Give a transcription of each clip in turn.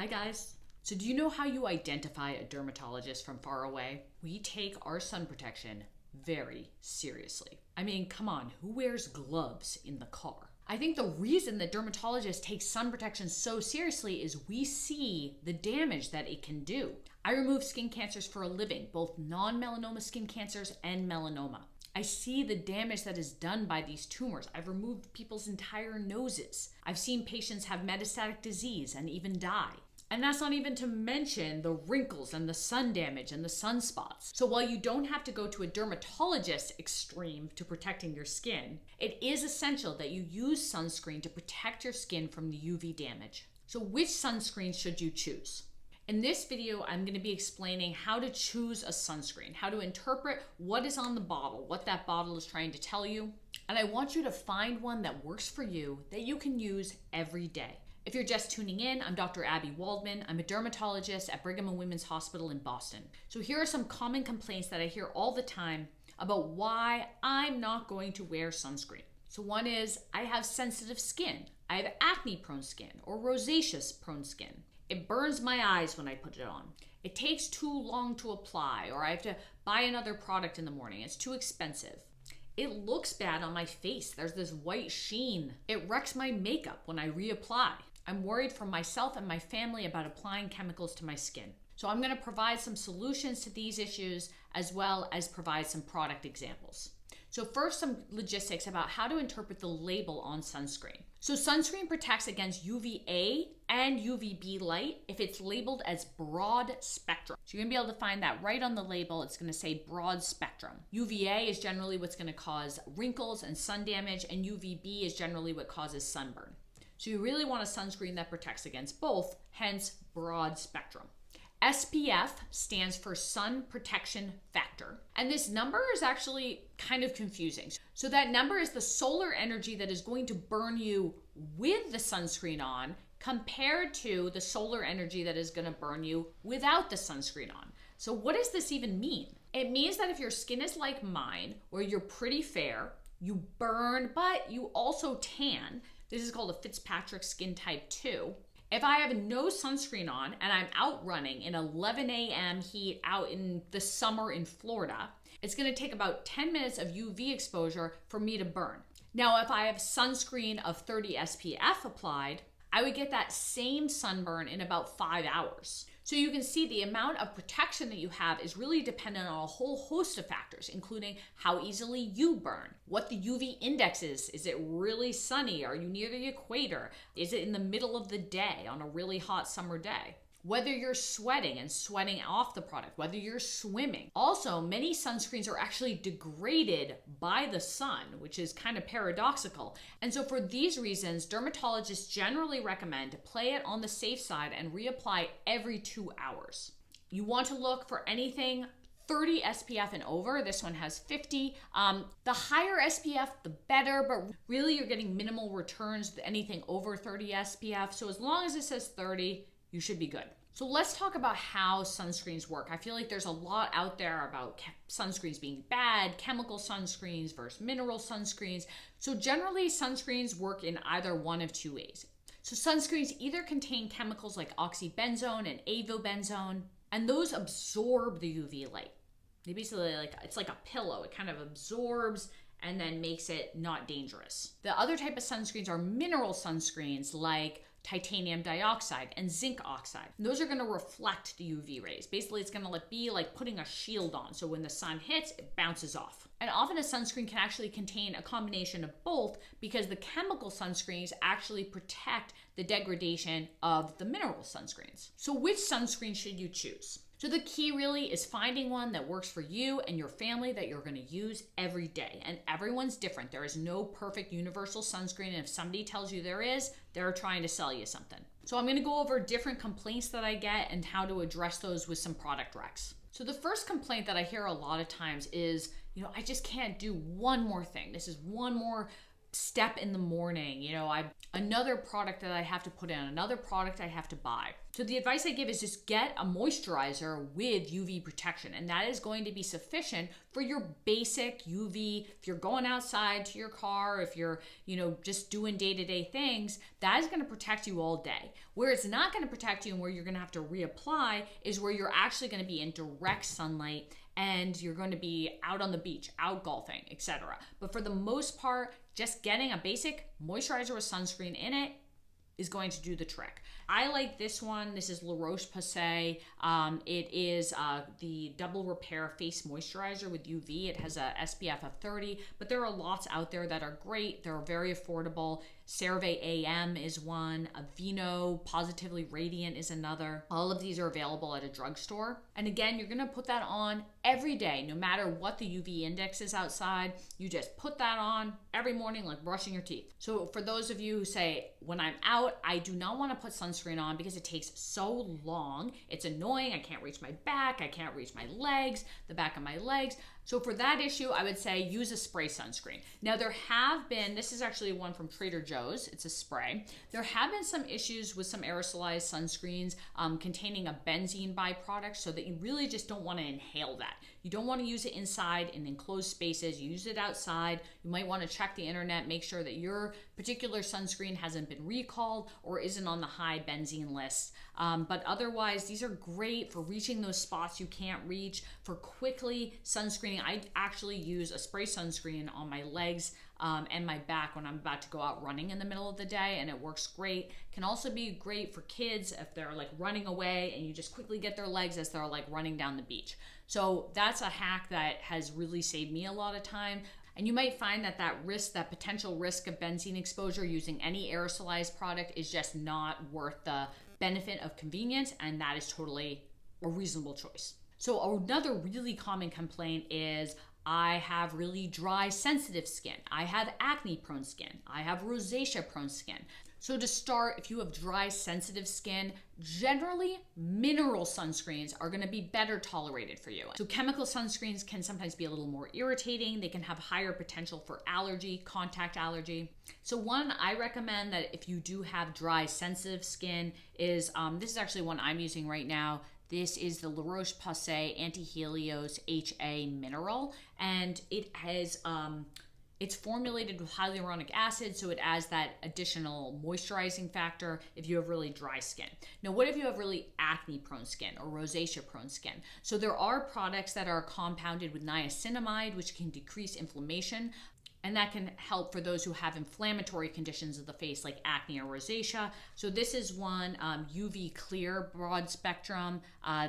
Hi guys. So do you know how you identify a dermatologist from far away? We take our sun protection very seriously. I mean, come on, who wears gloves in the car? I think the reason that dermatologists take sun protection so seriously is we see the damage that it can do. I remove skin cancers for a living, both non-melanoma skin cancers and melanoma. I see the damage that is done by these tumors. I've removed people's entire noses. I've seen patients have metastatic disease and even die. And that's not even to mention the wrinkles and the sun damage and the sunspots. So while you don't have to go to a dermatologist extreme to protecting your skin, it is essential that you use sunscreen to protect your skin from the UV damage. So which sunscreen should you choose? In this video, I'm going to be explaining how to choose a sunscreen, how to interpret what is on the bottle, what that bottle is trying to tell you. And I want you to find one that works for you that you can use every day. If you're just tuning in, I'm Dr. Abby Waldman. I'm a dermatologist at Brigham and Women's Hospital in Boston. So here are some common complaints that I hear all the time about why I'm not going to wear sunscreen. So one is, I have sensitive skin. I have acne-prone skin or rosacea-prone skin. It burns my eyes when I put it on. It takes too long to apply, or I have to buy another product in the morning. It's too expensive. It looks bad on my face. There's this white sheen. It wrecks my makeup when I reapply. I'm worried for myself and my family about applying chemicals to my skin. So I'm going to provide some solutions to these issues as well as provide some product examples. So first, some logistics about how to interpret the label on sunscreen. So sunscreen protects against UVA and UVB light if it's labeled as broad spectrum. So you're gonna be able to find that right on the label. It's gonna say broad spectrum. UVA is generally what's gonna cause wrinkles and sun damage, and UVB is generally what causes sunburn. So you really want a sunscreen that protects against both, hence broad spectrum. SPF stands for sun protection factor. And this number is actually kind of confusing. So that number is the solar energy that is going to burn you with the sunscreen on compared to the solar energy that is going to burn you without the sunscreen on. So what does this even mean? It means that if your skin is like mine, where you're pretty fair, you burn, but you also tan. This is called a Fitzpatrick skin type 2. If I have no sunscreen on and I'm out running in 11 a.m. heat out in the summer in Florida, it's gonna take about 10 minutes of UV exposure for me to burn. Now, if I have sunscreen of 30 SPF applied, I would get that same sunburn in about 5 hours. So you can see the amount of protection that you have is really dependent on a whole host of factors, including how easily you burn, what the UV index is. Is it really sunny? Are you near the equator? Is it in the middle of the day on a really hot summer day? Whether you're sweating and sweating off the product, whether you're swimming. Also, many sunscreens are actually degraded by the sun, which is kind of paradoxical. And so for these reasons, dermatologists generally recommend to play it on the safe side and reapply every 2 hours. You want to look for anything 30 SPF and over. This one has 50. The higher SPF, the better, but really you're getting minimal returns with anything over 30 SPF. So as long as it says 30, you should be good. So let's talk about how sunscreens work. I feel like there's a lot out there about sunscreens being bad, chemical sunscreens versus mineral sunscreens. So generally sunscreens work in either one of two ways. So sunscreens either contain chemicals like oxybenzone and avobenzone, and those absorb the UV light. They basically it's like a pillow. It kind of absorbs and then makes it not dangerous. The other type of sunscreens are mineral sunscreens like titanium dioxide and zinc oxide. And those are going to reflect the UV rays. Basically, it's going to be like putting a shield on. So when the sun hits, it bounces off. And often a sunscreen can actually contain a combination of both because the chemical sunscreens actually protect the degradation of the mineral sunscreens. So which sunscreen should you choose? So the key really is finding one that works for you and your family that you're going to use every day. And everyone's different. There is no perfect universal sunscreen. And if somebody tells you there is, they're trying to sell you something. So I'm going to go over different complaints that I get and how to address those with some product recs. So the first complaint that I hear a lot of times is, I just can't do one more thing. This is one more step in the morning. Another product that I have to put in, another product I have to buy. So the advice I give is just get a moisturizer with UV protection, and that is going to be sufficient for your basic UV. If you're going outside to your car, if you're, just doing day-to-day things, that is going to protect you all day. Where it's not going to protect you and where you're going to have to reapply is where you're actually going to be in direct sunlight and you're going to be out on the beach, out golfing, etc. But for the most part, just getting a basic moisturizer with sunscreen in it is going to do the trick. I like this one. This is La Roche-Posay. It is the Double Repair Face Moisturizer with UV. It has a SPF of 30, but there are lots out there that are great. They're very affordable. CeraVe AM is one. Aveeno Positively Radiant is another. All of these are available at a drugstore. And again, you're gonna put that on every day, no matter what the UV index is outside. You just put that on every morning like brushing your teeth. So for those of you who say, when I'm out, I do not wanna put sunscreen on because it takes so long. It's annoying. I can't reach my back. I can't reach my legs, the back of my legs. So for that issue, I would say use a spray sunscreen. Now there have been, this is actually one from Trader Joe's, it's a spray. There have been some issues with some aerosolized sunscreens containing a benzene byproduct, so that you really just don't want to inhale that. You don't want to use it inside in enclosed spaces. You use it outside. You might want to check the internet, make sure that your particular sunscreen hasn't been recalled or isn't on the high benzene list. But otherwise, these are great for reaching those spots you can't reach, for quickly sunscreening. I actually use a spray sunscreen on my legs and my back when I'm about to go out running in the middle of the day, and it works great. Can also be great for kids if they're like running away and you just quickly get their legs as they're like running down the beach. So that's a hack that has really saved me a lot of time. And you might find that that potential risk of benzene exposure using any aerosolized product is just not worth the benefit of convenience, and that is totally a reasonable choice. So another really common complaint is I have really dry, sensitive skin. I have acne-prone skin. I have rosacea-prone skin. So to start, if you have dry, sensitive skin, generally mineral sunscreens are going to be better tolerated for you. So chemical sunscreens can sometimes be a little more irritating. They can have higher potential for allergy, contact allergy. So one I recommend that if you do have dry, sensitive skin is, this is actually one I'm using right now. This is the La Roche-Posay Anti-Helios HA Mineral, and it has it's formulated with hyaluronic acid, so it adds that additional moisturizing factor if you have really dry skin. Now, what if you have really acne-prone skin or rosacea-prone skin? So there are products that are compounded with niacinamide, which can decrease inflammation, and that can help for those who have inflammatory conditions of the face like acne or rosacea. So this is one, UV Clear Broad Spectrum.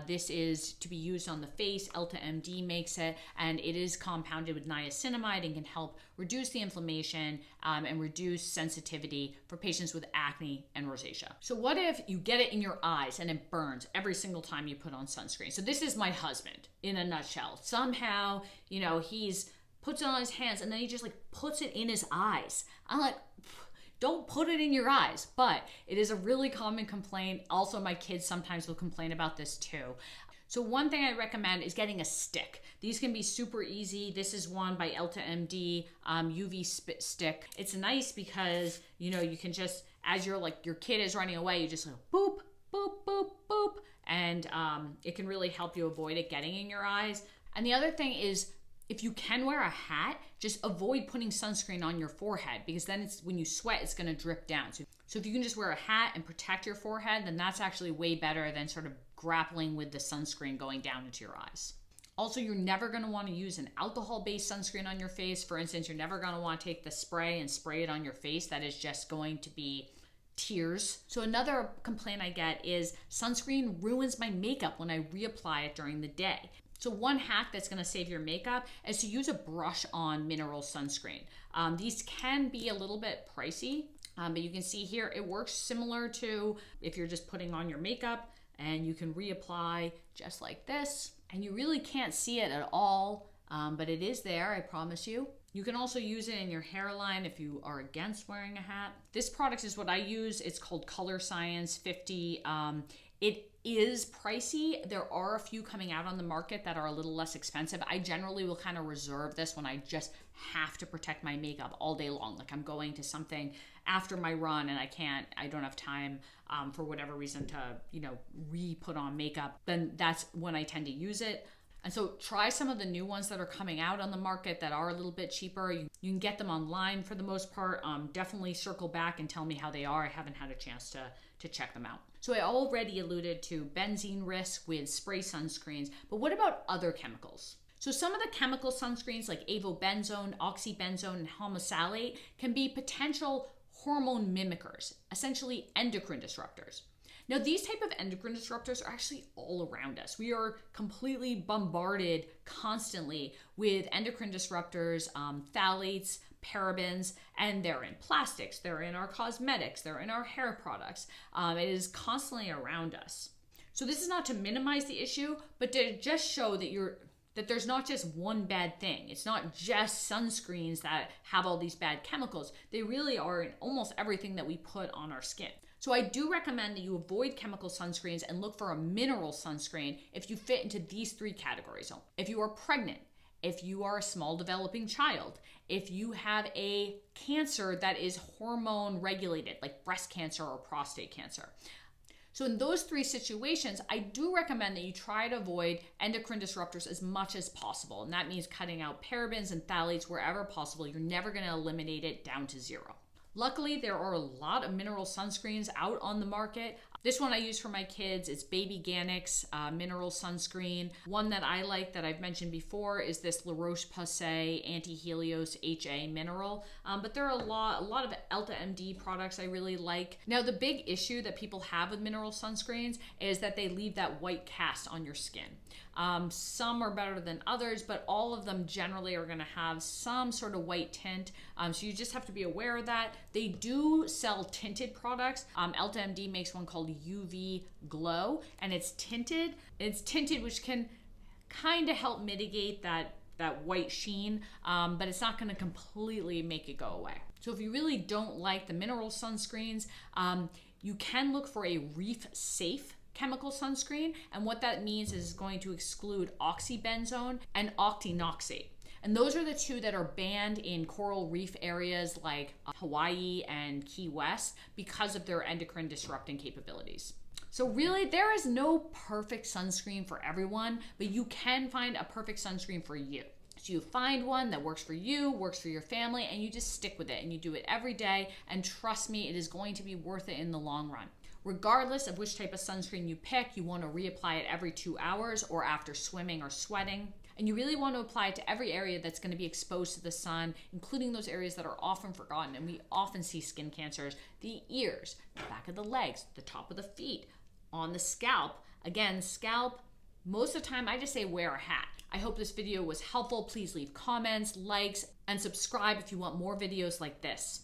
This is to be used on the face. EltaMD makes it, and it is compounded with niacinamide and can help reduce the inflammation and reduce sensitivity for patients with acne and rosacea. So what if you get it in your eyes and it burns every single time you put on sunscreen? So this is my husband in a nutshell. Somehow, he's puts it on his hands and then he just like puts it in his eyes. I'm like, don't put it in your eyes. But it is a really common complaint. Also, my kids sometimes will complain about this too. So one thing I recommend is getting a stick. These can be super easy. This is one by EltaMD, UV stick. It's nice because, you can just, as your kid is running away, you just like boop, boop, boop, boop. And it can really help you avoid it getting in your eyes. And the other thing is, if you can wear a hat, just avoid putting sunscreen on your forehead, because then when you sweat, it's going to drip down. So if you can just wear a hat and protect your forehead, then that's actually way better than sort of grappling with the sunscreen going down into your eyes. Also, you're never going to want to use an alcohol-based sunscreen on your face. For instance, you're never going to want to take the spray and spray it on your face. That is just going to be tears. So another complaint I get is sunscreen ruins my makeup when I reapply it during the day. So one hack that's going to save your makeup is to use a brush-on mineral sunscreen. These can be a little bit pricey, but you can see here it works similar to if you're just putting on your makeup, and you can reapply just like this. And you really can't see it at all, but it is there, I promise you. You can also use it in your hairline if you are against wearing a hat. This product is what I use. It's called Color Science 50. It is pricey. There are a few coming out on the market that are a little less expensive. I generally will kind of reserve this when I just have to protect my makeup all day long. Like I'm going to something after my run and I don't have time for whatever reason to, re-put on makeup, then that's when I tend to use it. And so try some of the new ones that are coming out on the market that are a little bit cheaper. You can get them online for the most part. Definitely circle back and tell me how they are. I haven't had a chance to check them out. So I already alluded to benzene risk with spray sunscreens, but what about other chemicals? So some of the chemical sunscreens like avobenzone, oxybenzone, and homosalate can be potential hormone mimickers, essentially endocrine disruptors. Now, these type of endocrine disruptors are actually all around us. We are completely bombarded constantly with endocrine disruptors, phthalates, parabens, and they're in plastics, they're in our cosmetics, they're in our hair products. It is constantly around us. So this is not to minimize the issue, but to just show that there's not just one bad thing. It's not just sunscreens that have all these bad chemicals. They really are in almost everything that we put on our skin. So I do recommend that you avoid chemical sunscreens and look for a mineral sunscreen if you fit into these 3 categories. So if you are pregnant, if you are a small developing child, if you have a cancer that is hormone regulated, like breast cancer or prostate cancer. So in those 3 situations, I do recommend that you try to avoid endocrine disruptors as much as possible. And that means cutting out parabens and phthalates wherever possible. You're never going to eliminate it down to 0. Luckily, there are a lot of mineral sunscreens out on the market. This one I use for my kids. It's Baby Ganix mineral sunscreen. One that I like that I've mentioned before is this La Roche-Posay Anti-Helios HA mineral. But there are a lot of Elta MD products I really like. Now, the big issue that people have with mineral sunscreens is that they leave that white cast on your skin. Some are better than others, but all of them generally are going to have some sort of white tint. So you just have to be aware of that. They do sell tinted products. Elta MD makes one called UV Glow, and it's tinted. It's tinted, which can kind of help mitigate that white sheen, but it's not going to completely make it go away. So if you really don't like the mineral sunscreens, you can look for a reef-safe chemical sunscreen, and what that means is it's going to exclude oxybenzone and octinoxate. And those are the 2 that are banned in coral reef areas like Hawaii and Key West because of their endocrine disrupting capabilities. So really, there is no perfect sunscreen for everyone, but you can find a perfect sunscreen for you. So you find one that works for you, works for your family, and you just stick with it and you do it every day. And trust me, it is going to be worth it in the long run. Regardless of which type of sunscreen you pick, you want to reapply it every 2 hours or after swimming or sweating. And you really want to apply it to every area that's going to be exposed to the sun, including those areas that are often forgotten. And we often see skin cancers, the ears, the back of the legs, the top of the feet, on the scalp. Again, scalp, most of the time I just say wear a hat. I hope this video was helpful. Please leave comments, likes, and subscribe if you want more videos like this.